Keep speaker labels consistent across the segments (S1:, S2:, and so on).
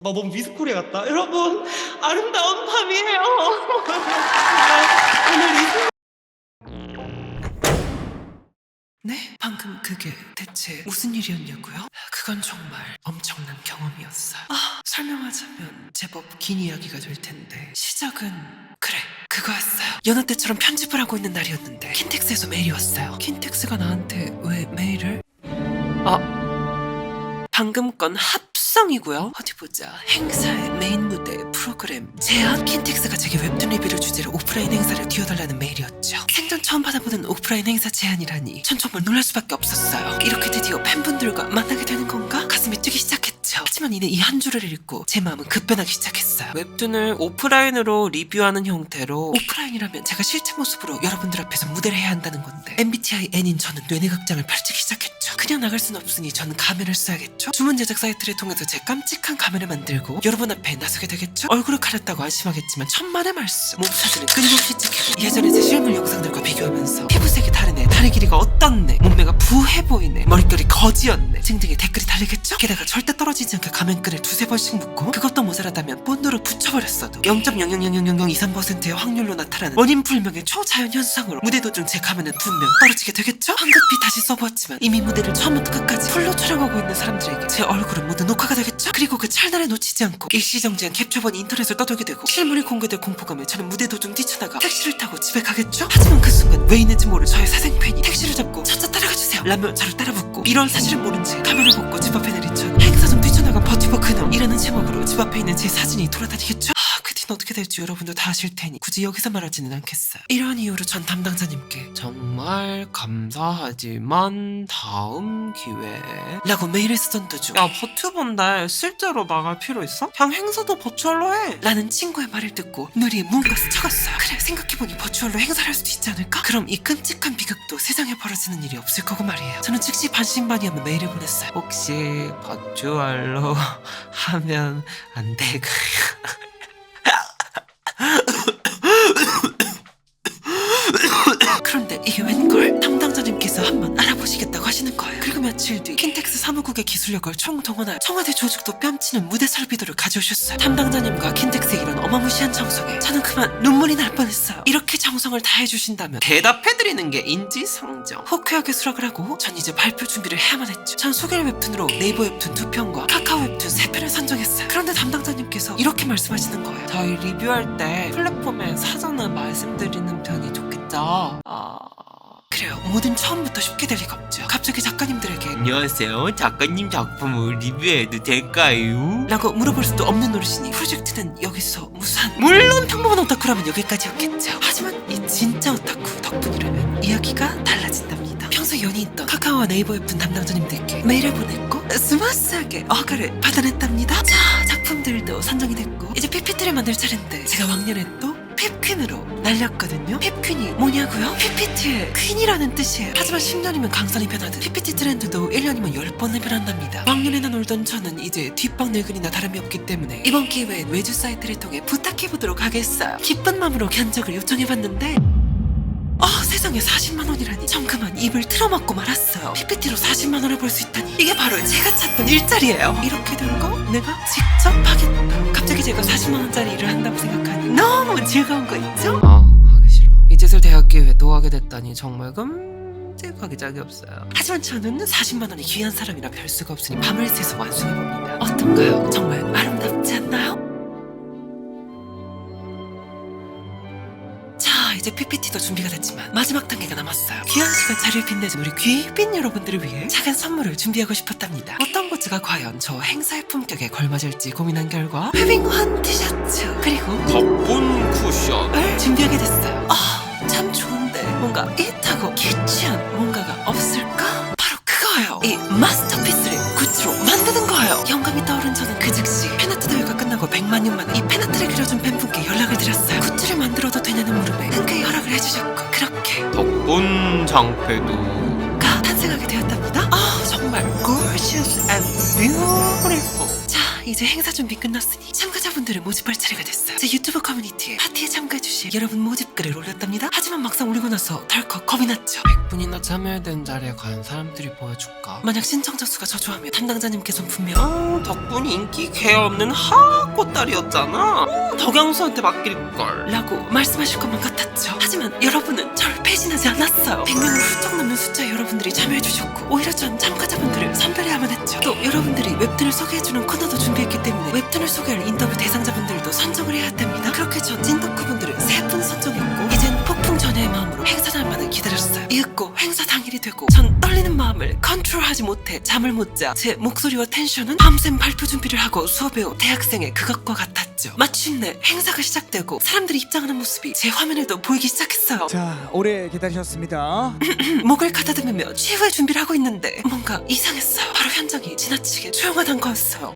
S1: 마법 미스코리아 같다. 여러분, 아름다운 밤이에요. 오늘 이
S2: 네? 방금 그게 대체 무슨 일이었냐고요? 그건 정말 엄청난 경험이었어요. 설명하자면 제법 긴 이야기가 될 텐데 시작은 그래 그거였어요. 여느 때처럼 편집을 하고 있는 날이었는데 킨텍스에서 메일이 왔어요. 킨텍스가 나한테 왜 메일을? 방금 건 합성이고요. 어디 보자. 행사의 메인 무대 프로그램 제안. 킨텍스가 제게 웹툰 리뷰를 주제로 오프라인 행사를 뛰어달라는 메일이었죠. 생전 처음 받아보는 오프라인 행사 제안이라니 전 정말 놀랄 수밖에 없었어요. 이렇게 드디어 팬분들과 만나게 되는 건가? 가슴이 뛰기 시작했죠. 하지만 이내 이 한 줄을 읽고 제 마음은 급변하기 시작했어요. 웹툰을 오프라인으로 리뷰하는 형태로, 오프라인이라면 제가 실제 모습으로 여러분들 앞에서 무대를 해야 한다는 건데 MBTI N인 저는 뇌내각장을 펼치기 시작했죠. 그냥 나갈 순 없으니 저는 가면을 써야겠죠. 주문 제작 사이트를 통해서 제 깜찍한 가면을 만들고 여러분 앞에 나서게 되겠죠. 얼굴을 가렸다고 안심하겠지만 천만의 말씀, 몸 사진은 끊임없이 찍히고 예전에 제 실물 영상들과 비교하면서 피부색이 다르네, 다리 길이가 어떻네, 몸매가 부해 보이네, 머릿결이 거지였네 등등의 댓글이 달리겠죠. 게다가 절대 떨어지지 않게 가면끈을 두세 번씩 묶고 그것도 모자라다면 본드로 붙여버렸어도 0.0000023%의 확률로 나타나는 원인 불명의 초자연 현상으로 무대 도중 제 가면은 분명 떨어지게 되겠죠. 황급히 다시 써보았지만 이미 무대를 처음부터 끝까지 풀로 촬영하고 있는 사람들에게 제 얼굴은 모두 녹화가 되겠죠. 그리고 그 찰나를 놓치지 않고 일시정지한 캡처본이 인터넷을 떠돌게 되고 실물이 공개될 공포감에 저는 무대 도중 뛰쳐나가 택시를 타고 집에 가겠죠. 하지만 그 순간 왜 있는지 모를 저의 사생팬이 택시를 잡고 차차 따라가주세요 라며 저를 따라붙고 이런 사실을 모른 채 가면을 벗고 집 앞에 내리쳐 행사 좀 뛰쳐나간 버티버 그놈이라는 제목으로 집 앞에 있는 제 사진이 돌아다니겠죠. 그 뒤는 어떻게 될지 여러분도 다 아실 테니 굳이 여기서 말하지는 않겠어요. 이러한 이유로 전 담당자님께 정말 감사하지만 다음 기회에 라고 메일을 쓰던 도중
S1: 야, 버튜버인데 실제로 나갈 필요 있어? 그냥 행사도 버추얼로 해.
S2: 라는 친구의 말을 듣고 뇌리에 무언가 스쳐갔어요. 그래, 생각해보니 버추얼로 행사를 할 수도 있지 않을까? 그럼 이 끔찍한 비극도 세상에 벌어지는 일이 없을 거고 말이에요. 저는 즉시 반신반의하며 메일을 보냈어요.
S1: 혹시 버추얼로 하면 안 될까요?
S2: 그런데 이게 웬걸? 담당자님께서 한번 알아보시겠다고 하시는 거예요. 그리고 며칠 뒤 킨텍스 사무국의 기술력을 총동원하여 청와대 조직도 뺨치는 무대 설비도를 가져오셨어요. 담당자님과 킨텍스의 이런 어마무시한 정성에 저는 그만 눈물이 날 뻔했어요. 이렇게 정성을 다해주신다면
S1: 대답해드리는 게 인지상정.
S2: 호쾌하게 수락을 하고 전 이제 발표 준비를 해야만 했죠. 전 소개할 웹툰으로 네이버 웹툰 2편과 카카오 웹툰 3편을 선정했어요. 그런데 담당자님께서 이렇게 말씀하시는 거예요.
S1: 저희 리뷰할 때 플랫폼에 사전에 말씀드리는 편이 좋겠죠?
S2: 그래요. 뭐든 처음부터 쉽게 될 리가 없죠. 갑자기 작가님들에게
S1: 안녕하세요. 작가님 작품을 리뷰해도 될까요?
S2: 라고 물어볼 수도 없는 노릇이니 프로젝트는 여기서 무산. 물론 평범한 오타쿠라면 여기까지였겠죠. 하지만 이 진짜 오타쿠 덕분이라면 이야기가 달라진답니다. 평소 연이 있던 카카오와 네이버 웹툰 담당자님들께 메일을 보냈고 스마스하게 허가를 받아냈답니다. 자, 작품들도 선정이 됐고 이제 PPT를 만들 차례인데 제가 왕년에 또 핍퀸으로 날렸거든요. 핍퀸이 뭐냐고요? PPT의 퀸이라는 뜻이에요. 하지만 10년이면 강산이 변하듯 PPT 트렌드도 1년이면 10번을 변한답니다. 왕년에나 놀던 저는 이제 뒷방 늙은이나 다름이 없기 때문에 이번 기회엔 외주 사이트를 통해 부탁해보도록 하겠어요. 기쁜 마음으로 견적을 요청해봤는데 세상에 40만원이라니. 전 그만 입을 틀어막고 말았어요. PPT로 40만원을 벌 수 있다니 이게 바로 제가 찾던 일자리예요. 이렇게 된 거 내가 직접 하겠다. 갑자기 제가 40만원짜리 일을 한다고 생각하니 너무 즐거운 거 있죠?
S1: 하기 싫어. 이 짓을 대학 기회도 하게 됐다니 정말 끔찍하게 짝이 없어요.
S2: 하지만 저는 40만원이 귀한 사람이라 별 수가 없으니 밤을 새서 완성해봅니다. 어떤가요? 정말 아름답지 않나요? 이제 PPT도 준비가 됐지만 마지막 단계가 남았어요. 귀한 시간 자리를 빛내준 우리 귀빈 여러분들을 위해 작은 선물을 준비하고 싶었답니다. 어떤 굿즈가 과연 저 행사의 품격에 걸맞을지 고민한 결과 웨빙원 티셔츠 그리고
S1: 덕분 쿠션
S2: 준비하게 됐어요. 참 좋은데 뭔가 이타고 키치한 뭔가가 없을까? 바로 그거예요. 이 마스터피스를 굿즈로 만드는 거예요. 영감이 떠오른 저는 그 즉시 팬아트 대회가 끝나고 100만 년 만에 이 팬아트를 그려준 팬분께 연락을 드렸어요. 굿즈를 만들어도 되냐는 물음에 흔쾌히 허락을 해주셨고 그렇게
S1: 덕분 장패도가
S2: 탄생하게 되었답니다. 정말 gorgeous and beautiful. 자, 이제 행사 준비 끝났으니 참가자분들을 모집할 차례가 됐어요. 제 유튜브 커뮤니티에 파티에 참가해주실 여러분 모집글을 올렸답니다. 하지만 막상 올리고 나서 덜컥 겁이 났죠.
S1: 100분이나 참여된 자리에 간 사람들이 보여줄까?
S2: 만약 신청자 수가 저조하면 담당자님께서는 분명 덕분이 인기 개 없는 하꽃딸이었잖아. 덕양수한테 맡길걸 라고 말씀하실 것만 같았죠. 하지만 여러분은 저를 배신하지 않았어요. 100명을 훌쩍 넘는 숫자의 여러분들이 참여해주셨고 오히려 전 참가자분들을 선별해야만 했죠. 또 여러분들이 웹툰을 소개해주는 코너도 준비했기 때문에 웹툰을 소개할 인터뷰 대상자분들도 선정을 해야 합니다. 그렇게 전 찐덕후분들을 3분 선정했고 이젠 폭풍 전야의 마음으로 행사 날만을 기다렸어요. 이윽고 행사 당일이 되고 전 떨리는 마음을 컨트롤하지 못해 잠을 못 자 제 목소리와 텐션은 밤샘 발표 준비를 하고 수업에 온 대학생의 그것과 같았죠. 마침내 행사가 시작되고 사람들이 입장하는 모습이 제 화면에도 보이기 시작했어요.
S3: 자, 오래 기다리셨습니다.
S2: 목을 가다듬으며 최후의 준비를 하고 있는데 뭔가 이상했어요. 바로 현장이 지나치게 조용하단 거였어요.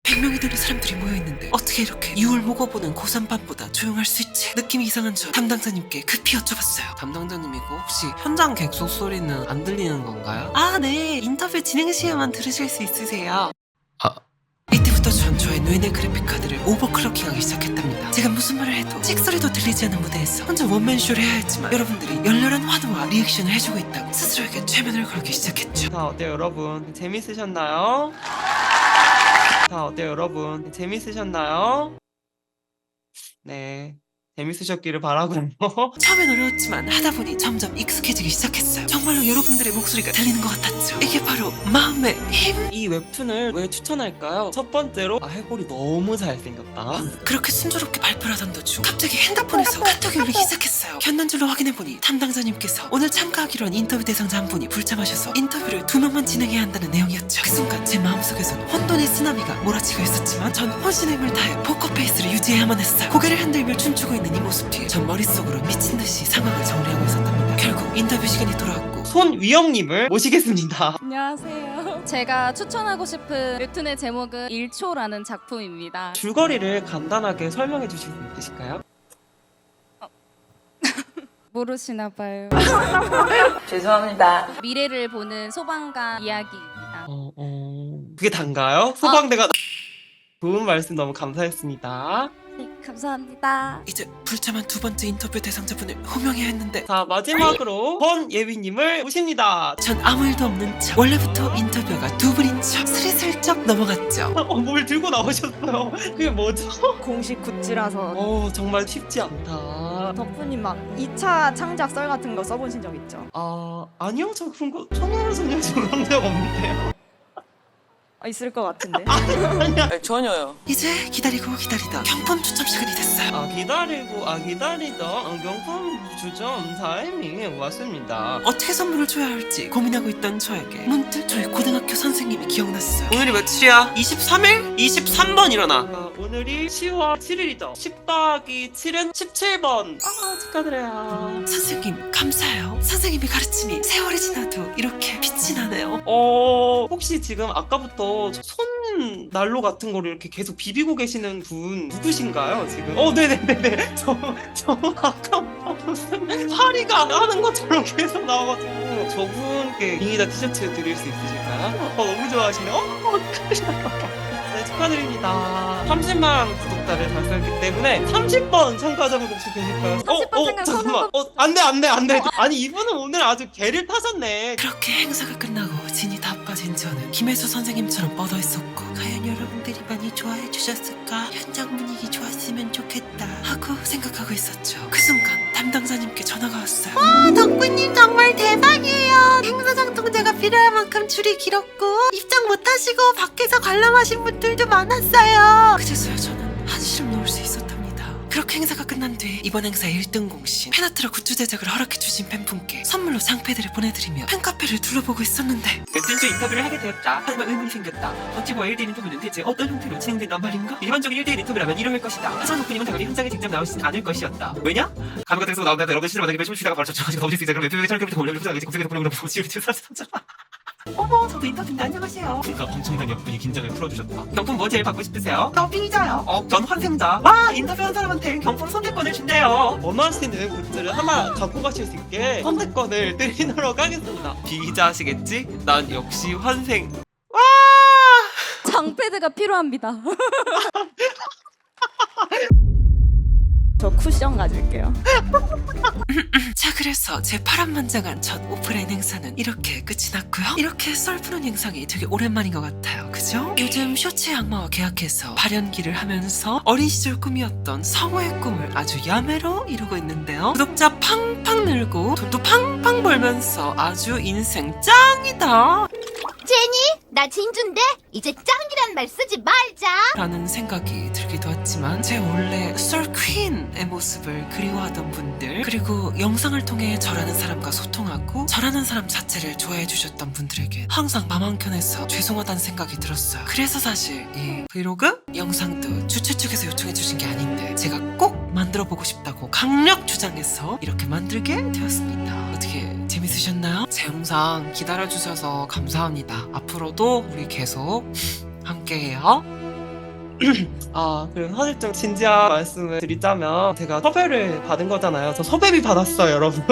S2: 100명이 되는 사람들이 모여있는데 어떻게 이렇게 6월 먹어보는 고3 밤보다 조용할 수 있지? 느낌이 이상한 저 담당자님께 급히 여쭤봤어요.
S1: 담당자님이고 혹시 현장 객석 소리는 안 들리는 건가요?
S2: 아, 네. 인터뷰 진행 시에만 들으실 수 있으세요.
S1: 아.
S2: 이때부터 전 저의 뇌내 그래픽카드를 오버클럭킹하기 시작했답니다. 제가 무슨 말을 해도 찍소리도 들리지 않는 무대에서 혼자 원맨쇼를 해야 했지만 여러분들이 열렬한 환호와 리액션을 해주고 있다고 스스로에게 최면을 걸기 시작했죠.
S4: 자, 어때요 여러분? 재밌으셨나요? 자, 어때요 여러분? 재밌으셨나요? 네, 재밌으셨기를 바라고요.
S2: 처음엔 어려웠지만 하다 보니 점점 익숙해지기 시작했어요. 정말로 여러분들의 목소리가 들리는 것 같았죠. 이게 바로 마음의 힘?
S4: 이 웹툰을 왜 추천할까요? 첫 번째로 해골이 너무 잘생겼다.
S2: 그렇게 순조롭게 발표를 하던 도중 갑자기 핸드폰에서 카톡이 울리기 시작했어요. 견난줄로 확인해보니 담당자님께서 오늘 참가하기로 한 인터뷰 대상자 한 분이 불참하셔서 인터뷰를 2명만 진행해야 한다는 내용이었죠. 그 순간 제 마음속에서는 혼돈의 쓰나미가 몰아치고 있었지만 전 혼신의 힘을 다해 포커페이스를 유지해야만 했어요. 고개를 흔들며 춤추고 있는 이 모습 뒤에 전 머릿속으로 미친듯이 상황을 정리하고 있었답니다. 결국 인터뷰 시간이 돌아왔고
S4: 손위영님을 모시겠습니다.
S5: 안녕하세요. 제가 추천하고 싶은 웹툰의 제목은 1초라는 작품입니다.
S4: 줄거리를 간단하게 설명해 주실 수 있으실까요?
S5: 모르시나 봐요.
S6: 죄송합니다.
S5: 미래를 보는 소방관 이야기입니다.
S4: 그게 단가요? 소방대가 좋은 말씀 너무 감사했습니다.
S5: 네, 감사합니다.
S2: 이제 불참한 두 번째 인터뷰 대상자분을 호명해야 했는데
S4: 자, 마지막으로 권예빈님을 모십니다.
S2: 전 아무 일도 없는 척 원래부터 인터뷰가 두 분인 척 스리슬쩍 넘어갔죠.
S4: 뭘 들고 나오셨어요? 그게 뭐죠?
S6: 공식 굿즈라서
S4: 정말 쉽지 않다.
S6: 덕분님 막 2차 창작 썰 같은 거 써보신 적 있죠?
S4: 아니요, 저 그런 거 천하람 소녀 그런 적 없는데요.
S6: 있을 것 같은데.
S7: 전혀요.
S2: 이제 기다리고 기다리다 경품 추첨 시간이 됐어요.
S4: 기다리던 명품 주점 타이밍이 왔습니다.
S2: 어떻게 선물을 줘야 할지 고민하고 있던 저에게 문득 저희 고등학교 선생님이 기억났어요.
S4: 오늘이 며칠이야? 23일? 23번 일어나. 오늘이 10월 7일이죠. 10 더하기 7은 17번. 축하드려요.
S2: 선생님 감사해요. 선생님의 가르침이 세월이 지나도 이렇게 빛이 나네요.
S4: 혹시 지금 아까부터 손 난로 같은 거를 이렇게 계속 비비고 계시는 분 누구신가요, 지금? 네네네네. 저 아까부터 무슨 파리가 하는 것처럼 계속 나와가지고 저분께 빙의다 티셔츠 드릴 수 있으실까요? 너무 좋아하시네요. 네, 축하드립니다. 30만 구독자를 달성했기 때문에 30번 참가자분 혹시 계실까요?
S6: 30번 참가
S4: 잠깐만. 안 돼. 아니, 이분은 오늘 아주 개를 타셨네.
S2: 그렇게 행사가 끝나고 진이 다 빠진 저는 김혜수 선생님처럼 뻗어 있었고 과연 여러분들이 많이 좋아해 주셨을까? 현장 분위기 좋았으면 좋겠다 하고 생각하고 있었죠. 그 순간 담당자님께 전화가 왔어요. 덕분님 정말 대박이에요. 행사장 통제가 필요할 만큼 줄이 길었고 입장 못하시고 밖에서 관람하신 분들도 많았어요. 그제서야 저는 한시름 놓을 수 있었답니다. 그렇게 행사가 끝난 뒤 이번 행사 1등 공신 페나트라 굿즈 제작을 허락해주신 팬분께 선물로 상패들을 보내드리며 팬카페를 둘러보고 있었는데
S4: 웹툰쇼 인터뷰를 하게 되었다. 하지만 의문이 생겼다. 버티버 1대1 인터뷰는 대체 어떤 형태로 진행된단 말인가? 일반적인 1대1 인터뷰라면 이러할 것이다. 하지만 덕분님은 당연히 현장에 직접 나오시진 않을 것이었다. 왜냐? 가면 같은 데서 나온다. 여러분들 실을 만나게 춤추다가 바로 쫓아가지고 넘길 수 있어. 그럼 웹툰에 촬영부터 올려면 후장이지. 검색해서 보내면 보시면 어머, 저도 인터뷰인데 안녕하세요. 그러니까 엄청난 역분이 긴장을 풀어주셨다. 경품 뭐 제일 받고 싶으세요? 저 피자요. 전 환생자. 와, 인터뷰한 사람한테 경품 선택권을 준대요. 원하시는 굿즈를 하나 갖고 가실 수 있게 선택권을 드리도록 하겠습니다. 피자 하시겠지? 난 역시 환생.
S5: 방패드가 필요합니다.
S6: 저 쿠션 가질게요.
S2: 자, 그래서 제 파란만장한 첫 오프라인 행사는 이렇게 끝이 났고요. 이렇게 썰푸는 영상이 되게 오랜만인 것 같아요. 그죠? 요즘 쇼츠의 악마와 계약해서 발연기를 하면서 어린 시절 꿈이었던 성우의 꿈을 아주 야매로 이루고 있는데요. 구독자 팡팡 늘고 돈도 팡팡 벌면서 아주 인생 짱이다
S8: 나 진주인데 이제 짱이란 말 쓰지 말자.
S2: 라는 생각이 들기도 했지만 제 원래 썰퀸의 모습을 그리워하던 분들, 그리고 영상을 통해 저라는 사람과 소통하고 저라는 사람 자체를 좋아해 주셨던 분들에게 항상 맘 한켠에서 죄송하다는 생각이 들었어요. 그래서 사실 이 브이로그 영상도 주최 측에서 요청해 주신 게 아닌데 제가 꼭 만들어 보고 싶다고 강력 주장해서 이렇게 만들게 되었습니다. 어떻게 재밌으셨나요? 제 영상 기다려주셔서 감사합니다. 앞으로도 우리 계속 함께해요.
S4: 그리고 사실 좀 진지한 말씀을 드리자면 제가 섭외를 받은 거잖아요. 저 섭외비 받았어요, 여러분.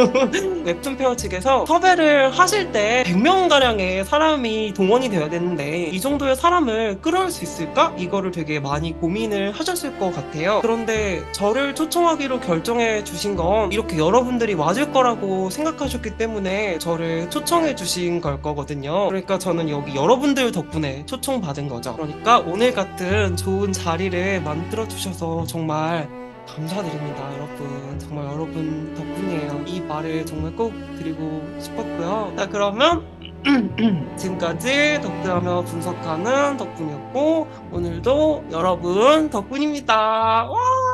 S4: 웹툰 페어 측에서 섭외를 하실 때 100명가량의 사람이 동원이 되어야 되는데 이 정도의 사람을 끌어올 수 있을까? 이거를 되게 많이 고민을 하셨을 것 같아요. 그런데 저를 초청하기로 결정해 주신 건 이렇게 여러분들이 와줄 거라고 생각하셨기 때문에 저를 초청해 주신 걸 거거든요. 그러니까 저는 여기 여러분들 덕분에 초청받은 거죠. 그러니까 오늘 같은 좋은 자리를 만들어 주셔서 정말 감사드립니다, 여러분. 정말 여러분 덕분이에요. 이 말을 정말 꼭 드리고 싶었고요. 자, 그러면 지금까지 덕질하며 분석하는 덕분이었고 오늘도 여러분 덕분입니다. 와!